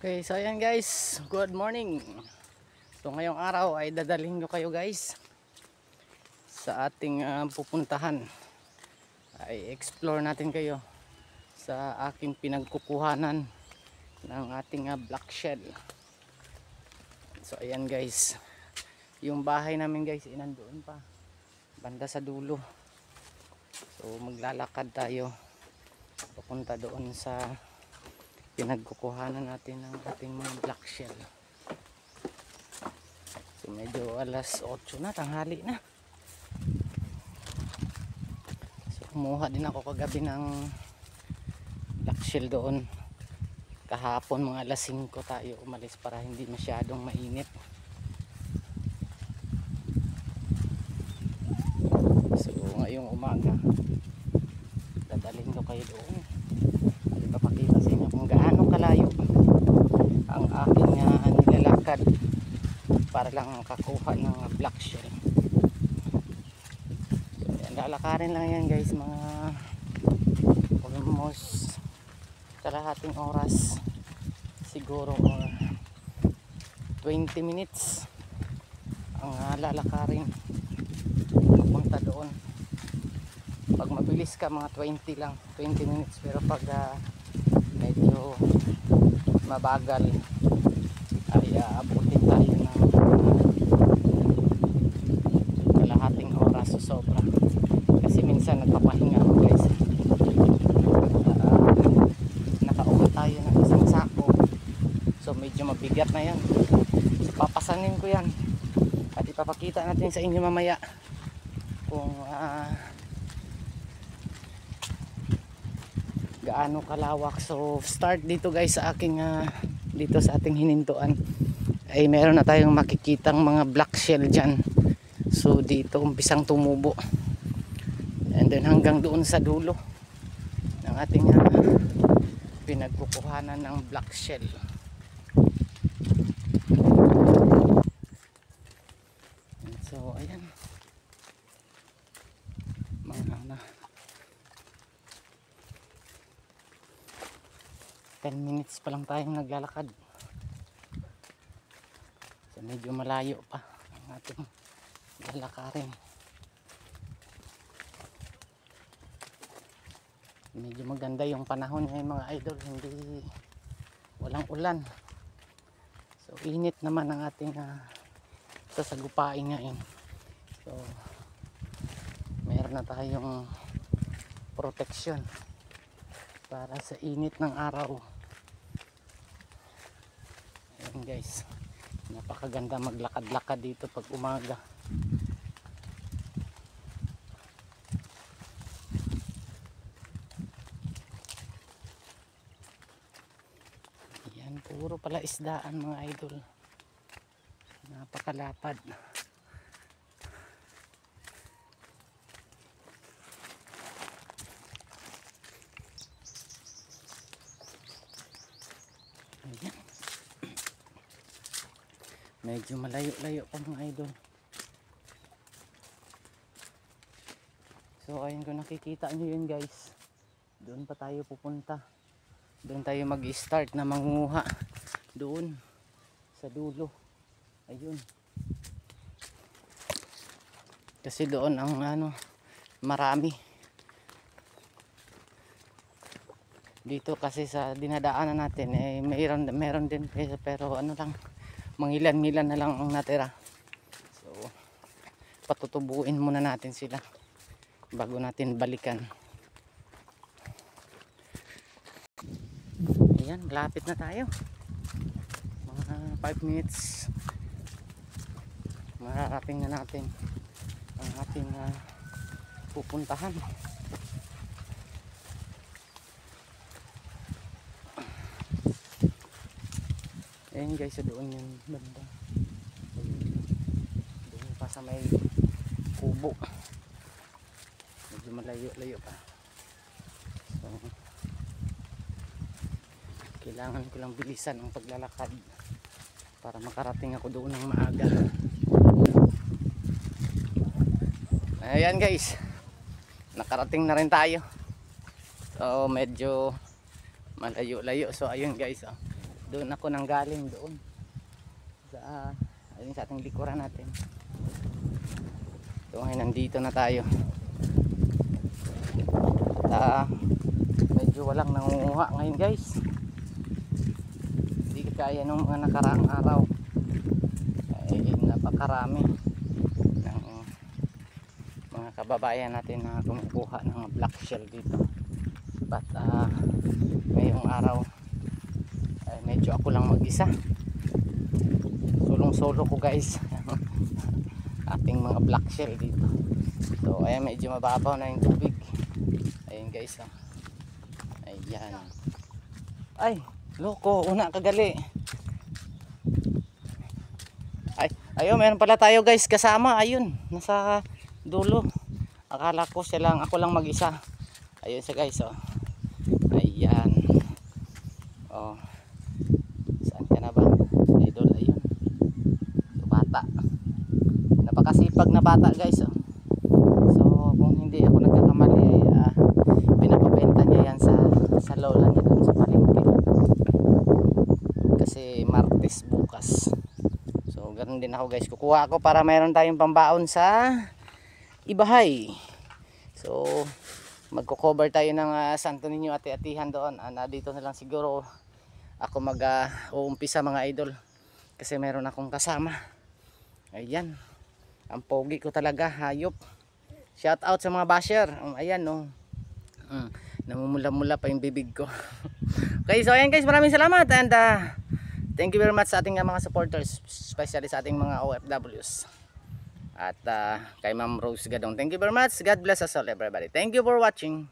Okay, so ayan guys, good morning. So ngayong araw ay dadalhin ko kayo guys sa ating pupuntahan. Ay explore natin kayo sa aking pinagkukuhanan ng ating black shell. So ayan guys, yung bahay namin guys inandoon pa, banda sa dulo. So maglalakad tayo papunta doon sa pinagkukuhanan natin ng ating mga black shell. So medyo alas 8 na, tanghali na. So kumuha din ako kagabi ng black shell doon. Kahapon mga alas 5 tayo umalis para hindi masyadong mainit. So ngayong umaga dadalhin ko kayo doon. Ipapakita sa inyo kung gaano kalayo ang aking nilalakad para lang makakuha ng black shell. So, yan, lalakarin lang yan guys, mga almost kalahating oras siguro or 20 minutes ang lalakarin punta doon. Pag mabilis ka mga 20 lang, 20 minutes, pero pag medyo mabagal ay abutin tayo ng kalahating oras o sobra, kasi minsan nagpapahinga ako guys. Nakauwi tayo ng isang sako, so medyo mabigat na yan. So papasanin ko yan at ipapakita natin sa inyo mamaya kung gaano kalawak. So start dito guys sa aking dito sa ating hinintuan ay meron na tayong makikitang mga black shell dyan. So dito umpisang tumubo and then hanggang doon sa dulo ng ating pinagkukuhanan ng black shell. So ayan, mga 10 minutes pa lang tayong naglalakad. So medyo malayo pa ang ating lalakarin. Medyo maganda yung panahon ngayon mga idol, hindi walang ulan. So init naman ang ating sasagupain ngayon. So meron na tayong protection para sa init ng araw. Ayan guys, napakaganda maglakad-lakad dito pag umaga. Ayan, puro pala isdaan mga idol, napakalapad. Ayan. Medyo malayo-layo pa mga idol. So ayun, kung nakikita nyo yun guys, doon pa tayo pupunta. Doon tayo mag-start na mangunguha doon sa dulo. Ayun, kasi doon ang marami. Dito kasi sa dinadaanan natin meron din, pero lang, mangilan-ngilan na lang ang natira. So patutubuin muna natin sila bago natin balikan. Ayan, malapit na tayo, mga 5 minutes mararating na natin ang ating pupuntahan. Ayan guys, so doon yung banda, doon pa sa may kubo, medyo malayo-layo pa. So kailangan ko lang bilisan ang paglalakad para makarating ako doon ng maaga. Ayan guys, nakarating na rin tayo. So medyo malayo-layo. So ayun guys, Doon ako nanggaling doon. Ayun sa ating likuran natin. So ngayon nandito na tayo. At medyo walang nangunguha ngayon guys. Hindi kaya nung mga nakaraang araw. Ay napakarami ng mga kababayan natin na kumukuha ng black shell dito. But ngayong araw ay medyo ako lang mag-isa. Solo ko guys. Ating mga black shell dito. So ayan, medyo mababaw na yung tubig. Ayun guys, ayan. Ay loko, una kagali. Ayun, meron pala tayo guys kasama. Ayun, nasa dulo. Akala ko ako lang mag-isa. Ayun siya guys, oh. Ayan. Oh. Saan ka na ba? Idol, ayun. Bata. Napakasipag na bata guys, oh. So kung hindi ako nagkakamali ay pinapabenta niya yan sa lola niya doon sa palengke. Kasi Martes bukas. So ganoon din ako guys. Kukuha ako para mayroon tayong pambaon sa ibahay. So magko-cover tayo ng Santo Niño ati-atihan doon. Dito na lang siguro ako mag-uumpisa mga idol. Kasi meron akong kasama. Ayan. Ang pogi ko talaga, hayop. Shout out sa mga basher. Ayan no. Namumula-mula pa yung bibig ko. Okay, so ayan guys, maraming salamat and thank you very much sa ating mga supporters, especially sa ating mga OFWs. At kay Ma'am Rose Gadong. Thank you very much. God bless us all everybody. Thank you for watching.